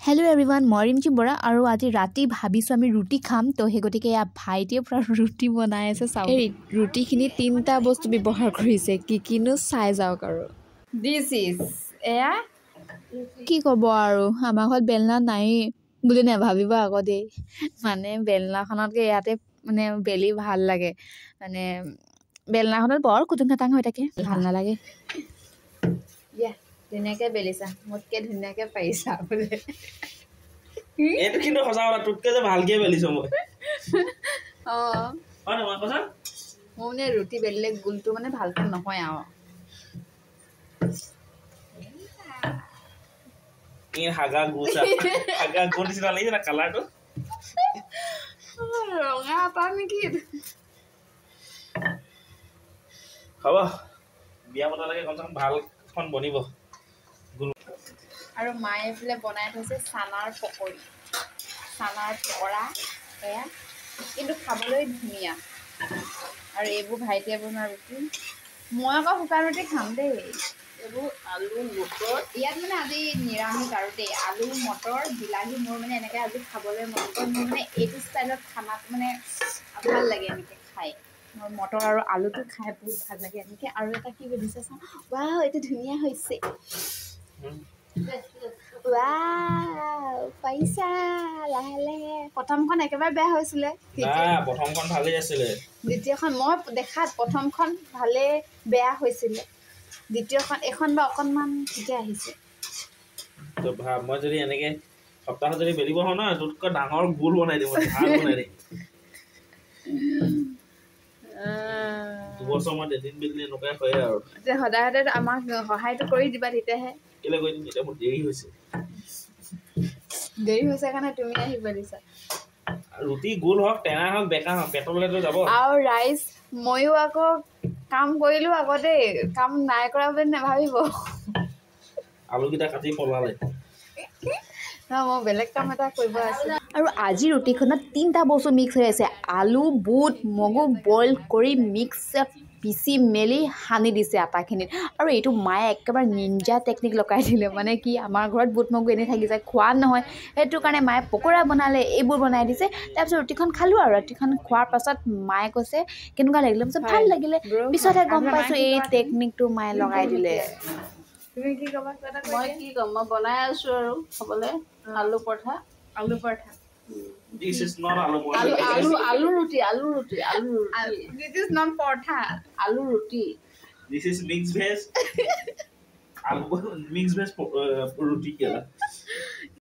Hello everyone, মই ৰিমচি বৰা আৰু আজি ৰাতি ভাবিছো আমি ৰুটি খাম তো হে গটিকে ইয়া ভাইটিয়ে পুৰা ৰুটি বনাই আছে চাও এই ৰুটিখিনি তিনটা বস্তু ব্যৱহাৰ কৰিছে কিনো চাই যাওক আৰু This is এয়া কি কব আৰু আমাৰ ঘৰত বেলনা নাই বুলি নেভাবিব আকৌ দেই মানে বেলনাখনতকে ইয়াতে মানে বেলি ভাল লাগে মানে বেলনাখনত বৰ কুটুং কাটাং হৈ থাকে ভাল নালাগে ইয়া ধুনীয়াকে বেলিছা মোতকে ধুনীয়াকে পাৰিছা বোলে এইটো কিন্তু সঁচা কথা তোতকে যে ভালকে বেলিছো মই হয় নহয় কথা মই মানে ৰুটি বেলিলে গোলটো মানে ভালকে নহয় আৰু এই হাগা গুছা হাগা গুণ নিচিনা লাগিছে না কালাৰটো ৰঙা এটা নেকি হ'ব বিয়া পতা লাগে কমচে কম ভালখন বনিব আৰু মায়ে বোলে বনাই থৈছে চানাৰ পকৰি চানাৰ পকৰা এয়া কিন্তু খাবলৈ ধুনীয়া আৰু এইবোৰ ভাইটিয়ে বনোৱা ৰুটি মই আকৌ শুকান ৰুটি খাম দেই এইবোৰ আলু মটৰ ইয়াত মানে আজি নিৰামিষ আৰু দেই আলু মটৰ বিলাহী মোৰ মানে এনেকৈ আজি খাবলৈ মন গ'ল মোৰ মানে এইটো ষ্টাইলত খানাটো মানে ভাল লাগে এনেকৈ খাই মোৰ মটৰ আৰু আলুটো খাই বহুত ভাল লাগে এনেকৈ আৰু এটা কি সুধিছে চাওঁ ৱাও এইটো ধুনীয়া হৈছে পইচা লাহে লাহে প্ৰথমখন একেবাৰে বেয়া হৈছিলে প্ৰথমখন ভালেই আছিলে দ্বিতীয়খন মই দেখাত প্ৰথমখন ভালে বেয়া হৈছিলে দ্বিতীয়খন এখন বা অকণমান ঠিকে আহিছে তো ভাব মই যদি এনেকে সপ্তাহত যদি বেলিব হওঁ ন তোতকৈ ডাঙৰ গোল বনাই দিম ভাল বনাই দিম দুবছৰ মই এদিন বেলিলে এনেকুৱাই হয় আৰু সদায় সদায় আমাক সহায়টো কৰি দিবা তেতিয়াহে কেলে কৰি দিম এতিয়া মোৰ দেৰি হৈছে কাৰণে তুমি আহিব দিছা ৰুটি গোল হওক টেঙা হওক বেকা হওক পেটলৈতো যাব আৰু ৰাইজ ময়ো আকৌ কাম কৰিলো আকৌ দেই কাম নাই কৰা বুলি নাভাবিব আলুকেইটা কাটি পলালে মই বেলেগ কাম এটা কৰিব আছে আৰু আজি ৰুটিখনত তিনটা বস্তু মিক্স হৈ আছে আলু বুট মগু বইল কৰি মিক্স পিচি মেলি সানি দিছে আটাখিনিত আৰু এইটো মায়ে একেবাৰে নিঞ্জা টেকনিক লগাই দিলে মানে কি আমাৰ ঘৰত বুট মগু এনেই থাকি যায় খোৱা নহয় সেইটো কাৰণে মায়ে পকৰা বনালে এইবোৰ বনাই দিছে তাৰপিছত ৰুটিখন খালোঁ আৰু ৰুটিখন খোৱাৰ পাছত মায়ে কৈছে কেনেকুৱা লাগিলে পিছত ভাল লাগিলে পিছতহে গম পাইছোঁ এই টেকনিকটো মায়ে লগাই দিলে তুমি কি ক'বা মই কি ক'ম মই বনাই আছো আৰু খাবলৈ আলু পৰঠা This is not আলু আলু ৰুটি This is not পৰঠা আলু ৰুটি This is mixed veg আলু mixed veg ৰুটি কেলা